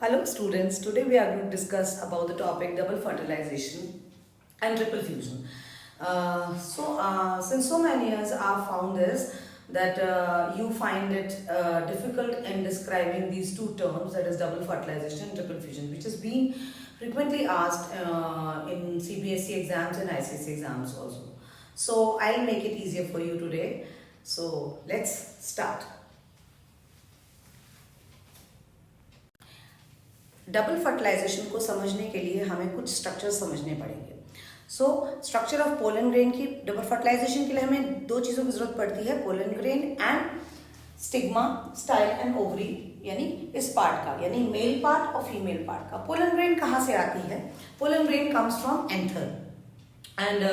Hello students, today we are going to discuss about the topic double fertilization and triple fusion. Since so many years I've found this that you find it difficult in describing these two terms, that is double fertilization and triple fusion, which is being frequently asked in CBSE exams and ICSE exams also. So I'll make it easier for you today. So let's start. Double fertilisation को समझने के लिए हमें कुछ structure समझने पड़ेंगे। Structure of pollen grain की double fertilisation के लिए हमें दो चीज़ों की जरूरत पड़ती है, pollen grain and stigma, style and ovary, यानी इस पार्ट का, यानी मेल पार्ट और फीमेल पार्ट का। पोलन ग्रेन कहाँ से आती है? Pollen grain comes from anther and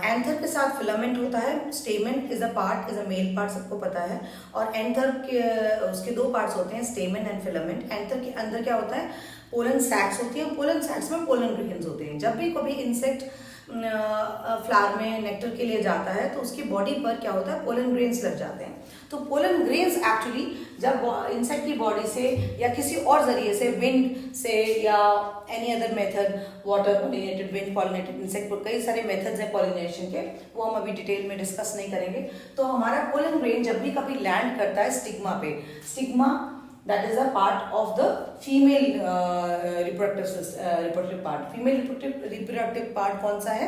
anther के साथ फिलामेंट होता है। Stamen is a male part, सबको पता है। और एंथर के उसके दो पार्ट्स होते हैं, स्टेमन एंड फिलामेंट। एंथर के अंदर क्या होता है? पोलन सैक्स होती है। पोलन सैक्स में पोलन ग्रेन्स होते हैं। जब भी कभी इंसेक्ट फ्लावर में नेक्टर के लिए जाता है तो उसकी बॉडी पर क्या होता है? पोलन ग्रेन्स लग जाते हैं। तो पोलन ग्रेन्स एक्चुअली जब इंसेक्ट की बॉडी से या किसी और जरिए से, विंड से या any other method, water pollinated, wind pollinated insect, पर कई सारे मेथड्स हैं पॉलिनेशन के, वो हम अभी डिटेल में डिस्कस नहीं करेंगे। तो हमारा पोलन ग्रेन जब भी कभी लैंड करता है स्टिग्मा पे, stigma that is a part of the female reproductive part. Female reproductive part कौन सा है?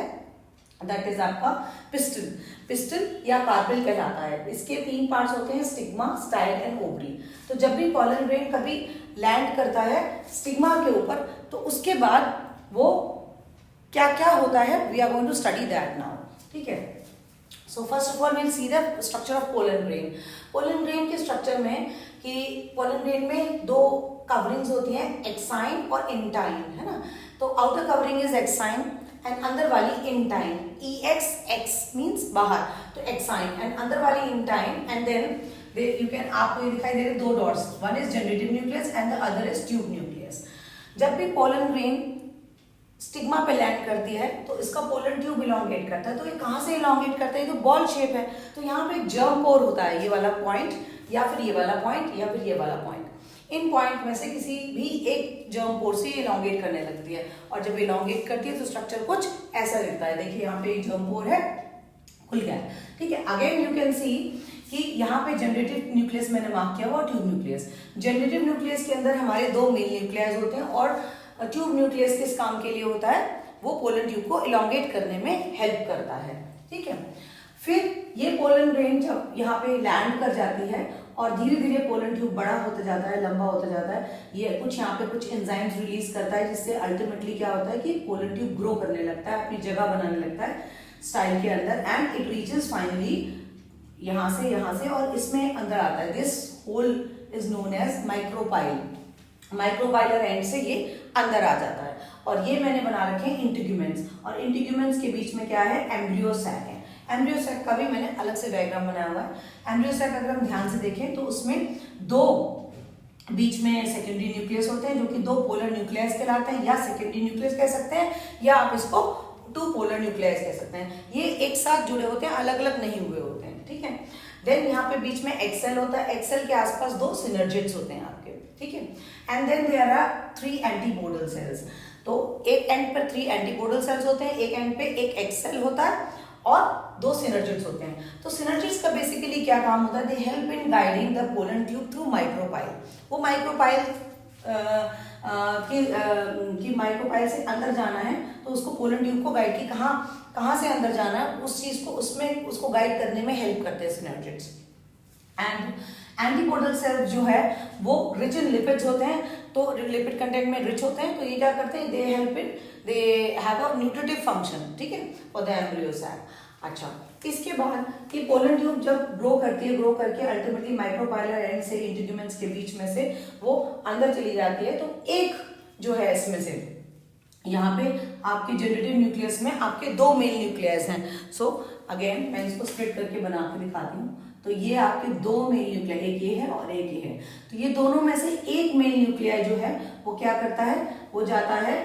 That is आपका पिस्टल, पिस्टल या कार्पेल कहलाता है। इसके तीन पार्ट्स होते हैं, स्टिग्मा, स्टाइल एंड ओवरी। तो जब भी पोलन ग्रेन कभी लैंड करता है स्टिग्मा के ऊपर, तो उसके बाद वो क्या क्या होता है, we are going to study that now. ठीक है। So first of all we'll see the structure of pollen grain. Pollen grain के स्ट्रक्चर में कि पोलन ग्रेन में दो कवरिंग्स होती हैं, एक्साइन और इंटाइन, है ना। तो outer covering is exine and अंदर वाली इंटाइन। एक्स मीन्स बाहर, तो एक्साइन एंड अंदर वाली intine. And then you can, आपको ये दिखाई दे रहे दो dots, one is generative nucleus and the other is tube nucleus. जब भी पोलन ग्रेन स्टिग्मा पे लैंड करती है तो इसका पोलन ट्यूब इलोंगेट करता है। तो ये कहाँ से इलोंगेट करता है? तो बॉल शेप है, तो यहाँ पे जर्म पोर होता है, ये वाला पॉइंट या फिर ये वाला पॉइंट या फिर ये वाला पॉइंट। इन पॉइंट में से किसी भी एक जर्म पोर से इलोंगेट करने लगती है, और जब इलोंगेट करती है तो स्ट्रक्चर कुछ ऐसा दिखता है। देखिए यहाँ पे जर्म पोर है, खुल गया है। ठीक है। अगेन यू कैन सी कि यहाँ पे जनरेटिव न्यूक्लियस मैंने मार्क किया हुआ, ट्यूब न्यूक्लियस। जनरेटिव न्यूक्लियस के अंदर हमारे दो मेल न्यूक्लियस होते हैं, और ट्यूब न्यूक्लियस किस काम के लिए होता है? वो पोलन ट्यूब को इलोंगेट करने में हेल्प करता है। ठीक है। फिर ये पोलन ग्रेन जब यहाँ पे लैंड कर जाती है और धीरे धीरे पोलन ट्यूब बड़ा होता जाता है, लंबा होता जाता है, ये कुछ यहाँ पे कुछ एंजाइम्स रिलीज करता है, जिससे अल्टीमेटली क्या होता है कि पोलन ट्यूब ग्रो करने लगता है, अपनी जगह बनाने लगता है स्टाइल के अंदर, एंड इट रीचेस फाइनली यहाँ से और इसमें अंदर आता है। This hole is known as micropyle. Micropylar end से ये अंदर आ जाता है, और ये मैंने बना रखे हैं इंटीग्यूमेंट्स, और इंटीग्यूमेंट्स के बीच में क्या है? एम्ब्रियो सैक है। एम्ब्रियो सैक का भी मैंने अलग से डायग्राम बनाया हुआ है। एम्ब्रियो सैक अगर हम ध्यान से देखें तो उसमें दो बीच में सेकेंडरी न्यूक्लियस होते हैं, जो कि दो पोलर न्यूक्लियस कहलाते हैं, या सेकेंडरी न्यूक्लियस कह सकते हैं, या आप इसको टू पोलर न्यूक्लियस कह सकते हैं। ये एक साथ जुड़े होते हैं, अलग अलग नहीं हुए होते हैं। ठीक है। देन यहाँ पे बीच में एक्सेल होता है, एक्सेल के आसपास दो सिनर्जिड्स होते हैं आपके। ठीक है। And then there are 3 antipodal cells. तो एक एंड पर 3 एंटीपोडल सेल्स होते हैं, एक एंड पे एक एक्सेल होता है और दो सिनर्जिड्स होते हैं। तो सिनर्जिड्स का बेसिकली क्या काम होता है? They help in guiding the pollen tube through micropyle. वो माइक्रोपाइल की माइक्रोपाइल से अंदर जाना है, तो उसको पोलन ट्यूब को गाइड की कहाँ से अंदर जाना है, उस चीज को उसमें उसको गाइड करने में हेल्प करते हैं सिनर्जिड्स। एंड एंटीपोडल सेल्स जो है वो रिच इन लिपिड्स होते हैं, तो लिपिड कंटेंट में रिच होते हैं, तो ये क्या करते हैं? They help in, they have a nutritive function. ठीक है, फॉर द एम्ब्रियो सैक। अच्छा, इसके बाद कि पोलन ट्यूब जब ग्रो करती है, ग्रो करके अल्टीमेटली माइक्रोपाइलर एंड से इंटीग्यूमेंट्स के बीच में से वो अंदर चली जाती है, तो एक जो है इसमें से यहाँ पे आपके जनरेटिव न्यूक्लियस में आपके दो मेल न्यूक्लियस हैं। सो अगेन मैं इसको स्प्लिट करके बना के दिखाती हूँ। तो ये आपके दो मेल न्यूक्लियाई, एक ये है और एक ये है। तो ये दोनों में से एक मेल न्यूक्लियाई जो है वो क्या करता है? वो जाता है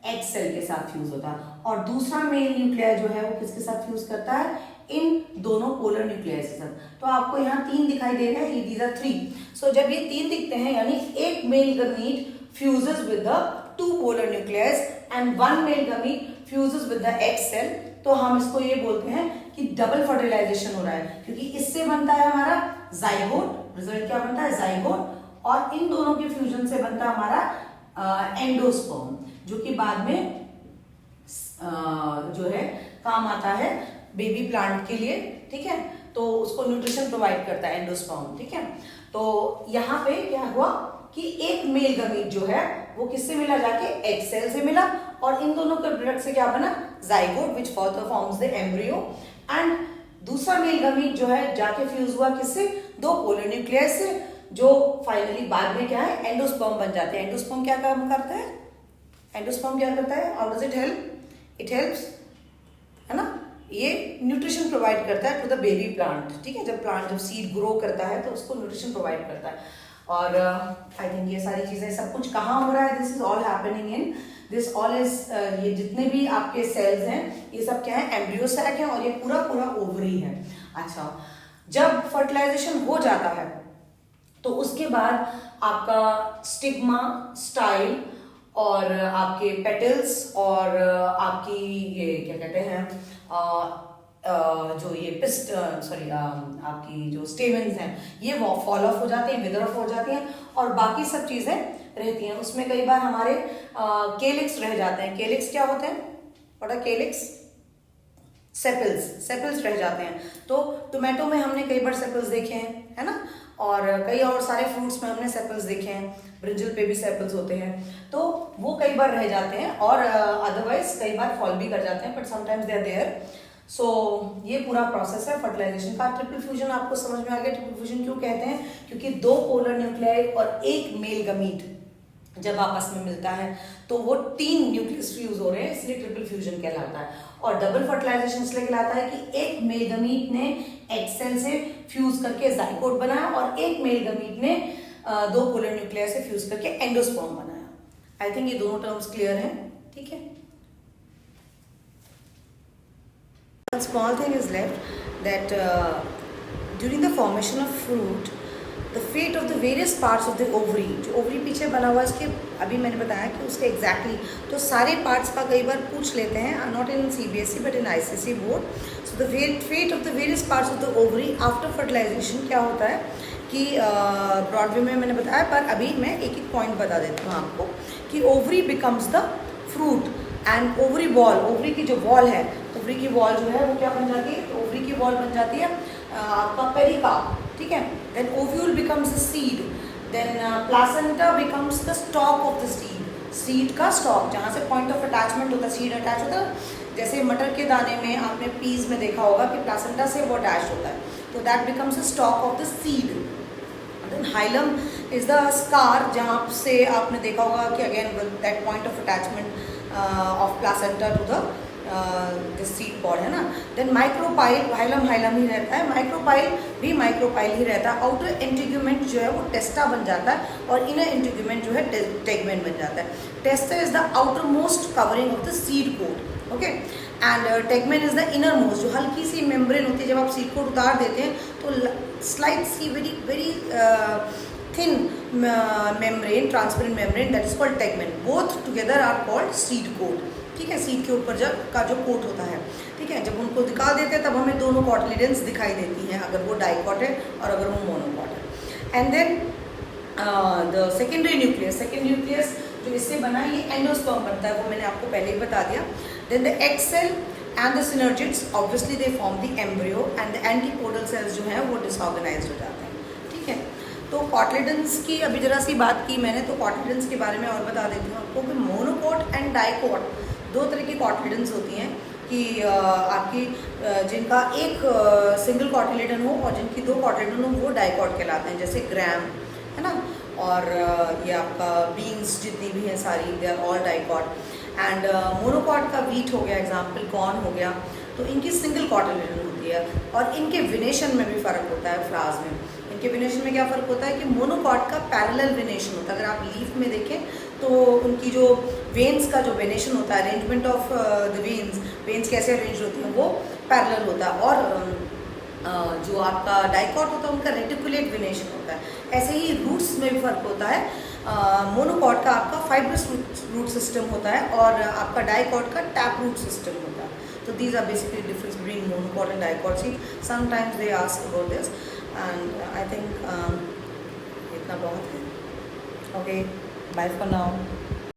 एक्स सेल के साथ फ्यूज होता है, और दूसरा मेल न्यूक्लियाई जो है वो किसके साथ फ्यूज करता है? इन दोनों पोलर न्यूक्लियाई के साथ। तो आपको यहाँ 3 दिखाई दे रहा है, दीज आर 3। सो जब ये 3 दिखते हैं यानी एक male gamete fuses with the two polar nucleus and one male gamete fuses with the egg cell, तो हम इसको ये बोलते हैं कि डबल फर्टिलाइजेशन हो रहा है, क्योंकि इससे बनता है हमारा जाइगोट, रिजल्ट क्या बनता है जाइगोट, और इन दोनों के फ्यूजन से बनता है हमारा एंडोस्पर्म, जो कि बाद में जो है काम आता है बेबी प्लांट के लिए, ठीक है, तो उसको न्यूट्रिशन प्रोवाइड करता है एंडोस्पर्म, ठीक है। तो यहाँ पे क्या हुआ कि एक मेल गमीट जो है वो किससे मिला, जाके एग सेल से मिला, और इन दोनों के प्रोडक्ट से क्या बना, zygote which further forms the embryo, and दूसरा मेल गमीट जो है जाके फ्यूज हुआ किससे, दो पोलर न्यूक्लियस से, जो फाइनली बाद में क्या है एंडोस्पर्म बन जाते हैं। एंडोस्पर्म क्या काम करता है, एंडोस्पर्म क्या करता है, how does it help, it helps, है ना, ये न्यूट्रिशन प्रोवाइड करता है टू द बेबी प्लांट, ठीक है, जब सीड ग्रो करता है तो उसको न्यूट्रिशन प्रोवाइड करता है। और आई थिंक ये सारी चीजें सब कुछ कहाँ हो रहा है, this is all happening in this all is, ये जितने भी आपके सेल्स हैं ये सब क्या है, एम्ब्रियो सैक है, और ये पूरा पूरा ओवरी है। अच्छा, जब फर्टिलाइजेशन हो जाता है तो उसके बाद आपका स्टिग्मा, स्टाइल, और आपके पेटल्स, और आपकी ये क्या कहते हैं जो ये आपकी जो स्टेमेंस हैं ये वो फॉल ऑफ हो जाते हैं, विदर ऑफ हो जाते हैं, और बाकी सब चीजें रहती हैं। उसमें कई बार हमारे केलिक्स रह जाते हैं। केलिक्स क्या होते हैं, व्हाट आर केलिक्स, सेपल्स रह जाते हैं। तो टोमेटो में हमने कई बार सेपल्स देखे हैं, है ना, और कई और सारे फ्रूट्स में हमने सेपल्स देखे हैं, ब्रिंजल पे भी सेपल्स होते हैं, तो वो कई बार रह जाते हैं, और अदरवाइज कई बार फॉल भी कर जाते हैं, but sometimes they are there. So ये पूरा प्रोसेस है फर्टिलाइजेशन का। ट्रिपल फ्यूजन आपको समझ में आ गया, ट्रिपल फ्यूजन क्यों कहते हैं, क्योंकि दो पोलर न्यूक्लियाई और एक मेल गमीट जब आपस में मिलता है तो वो 3 न्यूक्लियस फ्यूज हो रहे हैं, इसलिए ट्रिपल फ्यूजन कहलाता है। और डबल फर्टिलाइजेशन इसलिए कहलाता है कि एक मेल गमीट ने एग सेल से फ्यूज करके जाइगोट बनाया, और एक मेल गमीट ने दो पोलर न्यूक्लियर से फ्यूज करके एंडोस्पर्म बनाया। आई थिंक ये दोनों टर्म्स क्लियर हैं, ठीक है। One small thing is left, that during the formation of fruit, the fate of the various parts of the ovary, जो ओवरी पीछे बना हुआ है इसके, अभी मैंने बताया कि उसके एग्जैक्टली तो सारे पार्ट्स का कई बार पूछ लेते हैं, not in CBSE but in ICSE board. So the fate of the various parts of the ovary after fertilisation क्या होता है कि ब्रॉड वे में मैंने बताया, पर अभी मैं एक एक पॉइंट बता देती हूँ आपको कि ovary becomes the fruit, and ovary wall, ovary की जो वॉल है, ओवरी की वॉल जो है वो क्या बन जाती है, ओवरी की वॉल बन जाती है आपका पेरिकार्प, ठीक है। Then ovule becomes the seed, then placenta becomes the stalk of the seed, seed का स्टॉक, जहाँ से पॉइंट ऑफ अटैचमेंट होता है, सीड अटैच होता है, जैसे मटर के दाने में आपने पीस में देखा होगा कि प्लासेंटा से वो अटैच होता है, तो that becomes the stalk of the seed. Then hilum is the scar, जहाँ से आपने देखा होगा कि again that point of attachment of placenta to the seed pod, है ना। देन माइक्रोपाइल, हाइलम ही रहता है, माइक्रोपाइल भी माइक्रोपाइल ही रहता है। आउटर इंटीग्यूमेंट जो है वो टेस्टा बन जाता है, और इनर इंटीग्यूमेंट जो है टेगमेंट बन जाता है। Testa is the outer most covering of the seed coat, okay, and tegmen is the inner most, जो हल्की सी मेम्ब्रेन होती है, जब आप सीड कोट उतार देते हैं तो slight C very thin membrane, transparent membrane, that is called tegment. Both together are called seed coat, ठीक है। सीड के ऊपर का जो कोट होता है, ठीक है, जब उनको दिखा देते हैं तब हमें दोनों कॉटिलिडेंस दिखाई देती हैं, अगर वो डाइकॉट है और अगर वो मोनोकॉट है। And then the secondary nucleus जो इससे बना है, ये एंडोस्पर्म बनता है, वो मैंने आपको पहले ही बता दिया। Then the egg cell and the synergids, obviously they form the embryo, and the antipodal cells जो हैं वो डिसऑर्गेनाइज्ड हो जाते हैं, ठीक है। तो कॉटिलिडेंस की अभी जरा सी बात की मैंने, तो कॉटिलिडेंस के बारे में और बता देती हूँ आपको कि मोनोकॉट एंड डाइकॉट, दो तरह की कॉटिलिडेंस होती हैं कि आपकी जिनका एक सिंगल कॉटिलिडन हो और जिनकी दो कॉटिलिडन हो वो डाइकॉट कहलाते हैं, जैसे ग्राम, है ना, और ये आपका बीन्स जितनी भी हैं सारी, they are all dicot. And monocot का वीट हो गया एग्जाम्पल, कॉर्न हो गया, तो इनकी सिंगल कॉटिलिडन होती है, और इनके विनेशन में भी फ़र्क होता है। फ्लावर्स में इनके विनेशन में क्या फ़र्क होता है कि मोनोकॉट का पैरेलल विनेशन होता है, अगर आप लीफ में देखें तो उनकी जो वेन्स का जो वेनेशन होता है, अरेंजमेंट ऑफ द वेन्स कैसे अरेंज होती हैं वो पैरेलल होता है, और जो आपका डाइकॉट होता है उनका रेटिकुलेट वेनेशन होता है। ऐसे ही रूट्स में भी फ़र्क होता है, मोनोकॉट का आपका फाइब्रस रूट सिस्टम होता है और आपका डाइकॉट का टैप रूट सिस्टम होता है. तो these are basically difference between monocot and dicot seed. Sometimes they ask about this and I think इतना बहुत है. Okay, bye for now.